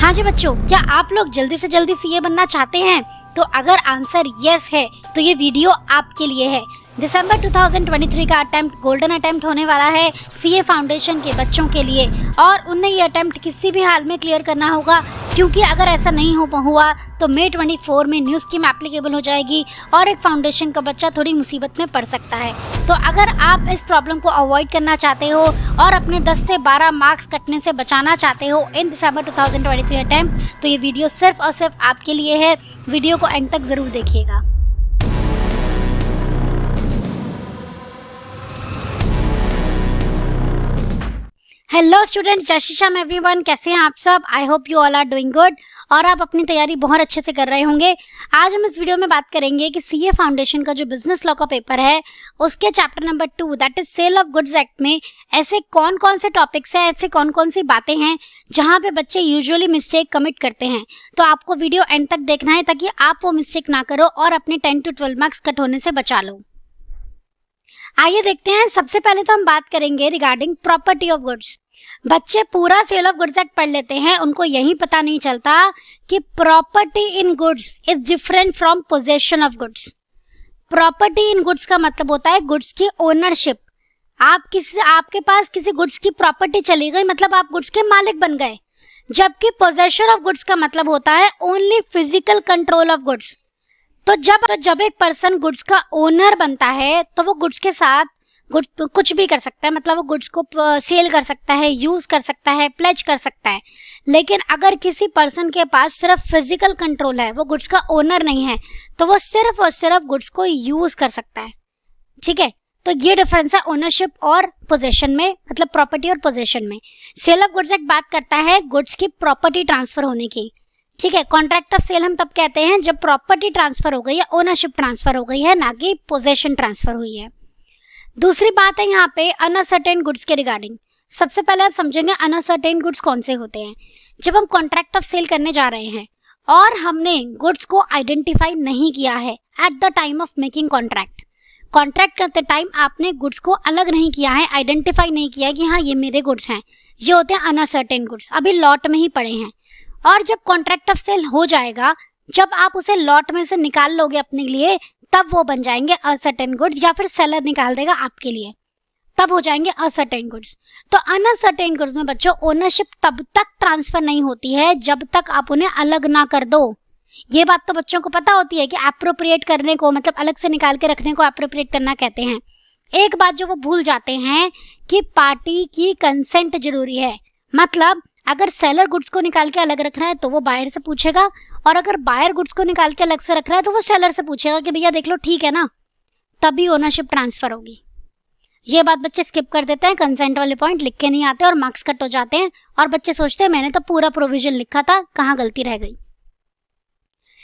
हाँ जी बच्चों, क्या आप लोग जल्दी से जल्दी सीए बनना चाहते हैं? तो अगर आंसर यस है तो ये वीडियो आपके लिए है। दिसंबर 2023 का अटेम्प्ट गोल्डन अटेम्प्ट होने वाला है सीए फाउंडेशन के बच्चों के लिए, और उन्हें ये अटेम्प्ट किसी भी हाल में क्लियर करना होगा, क्योंकि अगर ऐसा नहीं हुआ तो मई 24 में न्यू स्कीम एप्लीकेबल हो जाएगी और एक फाउंडेशन का बच्चा थोड़ी मुसीबत में पड़ सकता है। तो अगर आप इस प्रॉब्लम को अवॉइड करना चाहते हो और अपने 10 से 12 मार्क्स कटने से बचाना चाहते हो इन दिसंबर 2023 अटेम्प्ट, तो ये वीडियो सिर्फ और सिर्फ आपके लिए है। वीडियो को एंड तक जरूर देखिएगा। हेलो स्टूडेंट्स, जय श्री श्याम एवरीवन, कैसे हैं आप सब? I hope you all are doing good और आप अपनी तैयारी बहुत अच्छे से कर रहे होंगे। आज हम इस वीडियो में बात करेंगे कि सीए फाउंडेशन का जो बिजनेस लॉ का पेपर है उसके chapter number 2 that is sale of goods act में ऐसे कौन कौन से टॉपिक्स हैं, ऐसे कौन कौन सी बातें हैं जहां पे बच्चे यूजुअली मिस्टेक कमिट करते हैं। तो आपको वीडियो एंड तक देखना है ताकि आप वो मिस्टेक ना करो और अपने 10 to 12 मार्क्स कट होने से बचा लो। आइए देखते हैं। सबसे पहले तो हम बात करेंगे रिगार्डिंग प्रॉपर्टी ऑफ गुड्स। बच्चे पूरा सेल ऑफ गुड्स एक्ट पढ़ लेते हैं, उनको यही पता नहीं चलता कि property in goods is different from possession of goods. Property in goods का मतलब होता है गुड्स की ओनरशिप। आपके पास किसी गुड्स की प्रॉपर्टी चली गई, मतलब आप गुड्स के मालिक बन गए, जबकि पोजेशन ऑफ गुड्स का मतलब होता है only physical control of goods. तो जब एक पर्सन गुड्स का ओनर बनता है तो वो गुड्स के साथ कुछ भी कर सकता है, मतलब वो गुड्स को सेल कर सकता है, यूज कर सकता है, प्लेज कर सकता है। लेकिन अगर किसी पर्सन के पास सिर्फ फिजिकल कंट्रोल है, वो गुड्स का ओनर नहीं है, तो वो सिर्फ और सिर्फ गुड्स को यूज कर सकता है। ठीक है, तो ये डिफरेंस है ओनरशिप और पोजेशन में, मतलब प्रॉपर्टी और पोजेशन में। सेल ऑफ गुड्स एक्ट बात करता है गुड्स की प्रॉपर्टी ट्रांसफर होने की। ठीक है, कॉन्ट्रैक्ट ऑफ सेल हम तब कहते हैं जब प्रॉपर्टी ट्रांसफर हो गई है, ओनरशिप ट्रांसफर हो गई है, ना कि पोजेशन ट्रांसफर हुई है। दूसरी बात है यहाँ पे अनसर्टेन गुड्स के रिगार्डिंग। सबसे पहले आप समझेंगे अनसर्टेन गुड्स कौन से होते हैं। जब हम कॉन्ट्रैक्ट ऑफ सेल करने जा रहे हैं और हमने गुड्स को आइडेंटिफाई नहीं किया है at the time of making contract करते टाइम आपने गुड्स को अलग नहीं किया है, आइडेंटिफाई नहीं किया कि हाँ ये मेरे गुड्स हैं, ये होते हैं अनसर्टेन गुड्स, अभी लॉट में ही पड़े हैं। और जब कॉन्ट्रैक्ट ऑफ सेल हो जाएगा, जब आप उसे लॉट में से निकाल लोगे अपने लिए, तब वो बन जाएंगे असर्टेन गुड्स, या फिर सेलर निकाल देगा आपके लिए, तब हो जाएंगे असर्टेन गुड्स। तो अनसर्टेन गुड्स में बच्चों ओनरशिप तब तक ट्रांसफर नहीं होती है जब तक आप उन्हें अलग ना कर दो। ये बात तो बच्चों को पता होती है कि एप्रोप्रिएट करने को, मतलब अलग से निकाल के रखने को एप्रोप्रिएट करना कहते हैं। एक बात जो वो भूल जाते हैं कि पार्टी की कंसेंट जरूरी है। मतलब अगर सेलर गुड्स को निकाल के अलग रख रहा है तो वो बायर से पूछेगा, और अगर बायर गुड्स को निकाल के अलग से रख रहा है तो वो सेलर से पूछेगा कि भैया देख लो ठीक है ना, तभी ओनरशिप ट्रांसफर होगी। ये बात बच्चे स्किप कर देते हैं, कंसेंट वाले पॉइंट लिख के नहीं आते और मार्क्स कट हो जाते हैं, और बच्चे सोचते हैं मैंने तो पूरा प्रोविजन लिखा था, कहाँ गलती रह गई।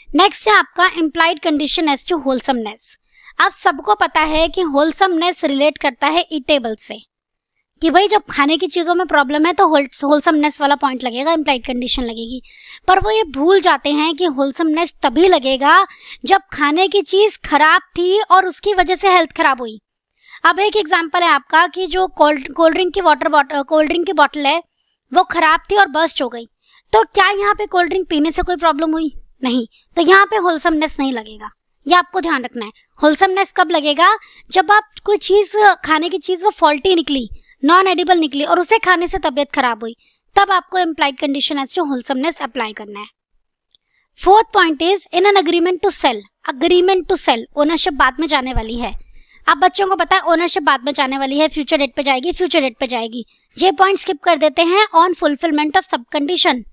नेक्स्ट है आपका implied condition as to wholesomeness. अब सबको पता है कि होलसमनेस रिलेट करता है ईटेबल से, कि भाई जब खाने की चीजों में प्रॉब्लम है तो होलसमनेस वाला पॉइंट लगेगा, इम्प्लाइड कंडीशन लगेगी। पर वो ये भूल जाते हैं कि होलसमनेस तभी लगेगा जब खाने की चीज खराब थी और उसकी वजह से हेल्थ खराब हुई। अब एक एग्जांपल है आपका कि जो कोल्ड ड्रिंक की बॉटल है वो खराब थी और बर्स्ट हो गई, तो क्या यहाँ पे कोल्ड ड्रिंक पीने से कोई प्रॉब्लम हुई? नहीं, तो यहाँ पे होलसमनेस नहीं लगेगा। ये आपको ध्यान रखना है। होलसमनेस कब लगेगा? जब आप कोई चीज, खाने की चीज वो फॉल्टी निकली, नॉन एडिबल निकली और उसे खाने से तबीयत खराब हुई, तब आपको implied condition as to wholesomeness apply करना है। Fourth point is in an agreement to sell. Ownership बाद में जाने वाली है। अब बच्चों को पता है ओनरशिप बाद में जाने वाली है, फ्यूचर डेट पे जाएगी। ये पॉइंट स्किप कर देते हैं। ऑन फुलफिलमेंट ऑफ सब कंडीशन,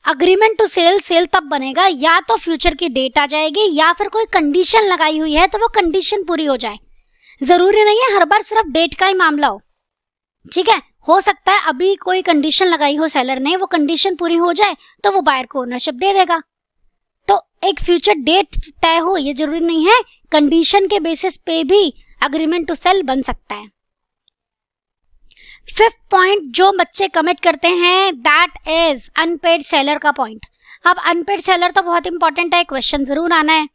अग्रीमेंट टू सेल तब बनेगा या तो फ्यूचर की डेट आ जाएगी या फिर कोई कंडीशन लगाई हुई है तो वो कंडीशन पूरी हो जाए। जरूरी नहीं है हर बार सिर्फ डेट का ही मामला हो। ठीक है, हो सकता है अभी कोई कंडीशन लगाई हो सेलर ने, वो कंडीशन पूरी हो जाए तो वो बायर को ओनरशिप दे देगा। तो एक फ्यूचर डेट तय हो ये जरूरी नहीं है, कंडीशन के बेसिस पे भी अग्रीमेंट टू सेल बन सकता है। फिफ्थ पॉइंट जो बच्चे कमिट करते हैं दैट इज अनपेड सेलर का पॉइंट। अब अनपेड सेलर तो बहुत इंपॉर्टेंट है, क्वेश्चन जरूर आना है।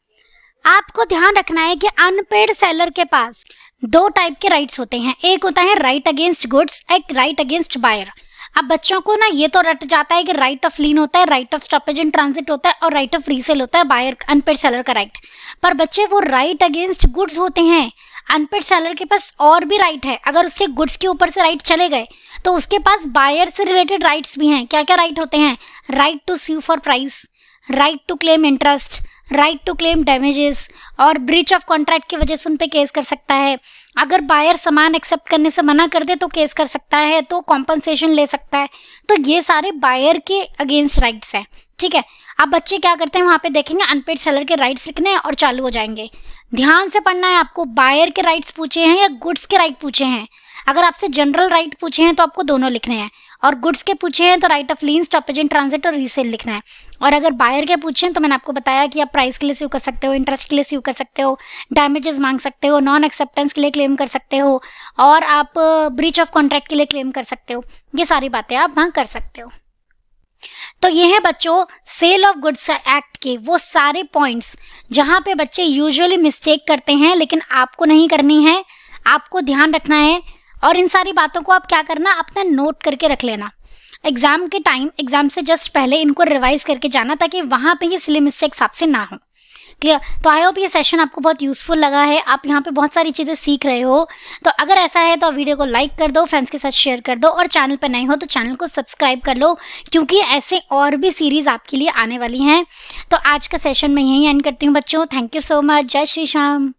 आपको ध्यान रखना है कि अनपेड सेलर के पास दो टाइप के राइट्स होते हैं। एक होता है राइट अगेंस्ट गुड्स, एक राइट अगेंस्ट बायर। अब बच्चों को ना ये तो रट जाता है कि राइट ऑफ लीन होता है, right of stoppage in transit होता है और राइट ऑफ रीसेल होता है बायर अनपेड सेलर का राइट। पर बच्चे वो राइट अगेंस्ट गुड्स होते हैं। अनपेड सेलर के पास और भी राइट है, अगर उसके गुड्स के ऊपर से राइट चले गए तो उसके पास बायर से रिलेटेड राइट्स भी हैं। क्या क्या राइट होते हैं? Right to sue for price, right to claim interest, right to claim damages, और ब्रीच ऑफ कॉन्ट्रैक्ट की वजह से उन पे केस कर सकता है। अगर बायर सामान एक्सेप्ट करने से मना कर दे तो केस कर सकता है, तो कॉम्पनसेशन ले सकता है। तो ये सारे बायर के अगेंस्ट राइट्स हैं, ठीक है। अब बच्चे क्या करते हैं, वहां पे देखेंगे अनपेड सेलर के राइट्स लिखने हैं और चालू हो जाएंगे। ध्यान से पढ़ना है आपको, बायर के राइट्स पूछे हैं या गुड्स के राइट पूछे हैं। अगर आपसे जनरल राइट पूछे हैं तो आपको दोनों लिखने हैं, और गुड्स के पूछे हैं तो right of lean, stoppage in transit और रीसेल लिखना है। और अगर बायर के पूछे हैं तो मैंने आपको बताया कि आप प्राइस के लिए स्यू कर सकते हो, इंटरेस्ट के लिए स्यू कर सकते हो, डैमेजेस मांग सकते हो, नॉन एक्सेप्टेंस के लिए क्लेम कर सकते हो, और आप ब्रीच ऑफ कॉन्ट्रैक्ट के लिए क्लेम कर सकते हो। ये सारी बातें आप वहां कर सकते हो। तो ये है बच्चों सेल ऑफ गुड्स एक्ट के वो सारे पॉइंट्स जहां पे बच्चे यूजुअली मिस्टेक करते हैं, लेकिन आपको नहीं करनी है, आपको ध्यान रखना है। और इन सारी बातों को आप क्या करना, अपना नोट करके रख लेना। एग्जाम के टाइम, एग्जाम से जस्ट पहले इनको रिवाइज करके जाना, ताकि वहां पे ये सिली मिस्टेक्स आपसे ना हो। क्लियर? तो आई होप ये सेशन आपको बहुत यूजफुल लगा है, आप यहाँ पे बहुत सारी चीजें सीख रहे हो। तो अगर ऐसा है तो वीडियो को लाइक कर दो, फ्रेंड्स के साथ शेयर कर दो, और चैनल पर नए हो तो चैनल को सब्सक्राइब कर लो, क्योंकि ऐसे और भी सीरीज आपके लिए आने वाली हैं। तो आज का सेशन मैं यहीं एंड करती हूँ बच्चों। Thank you so much. जय श्री श्याम।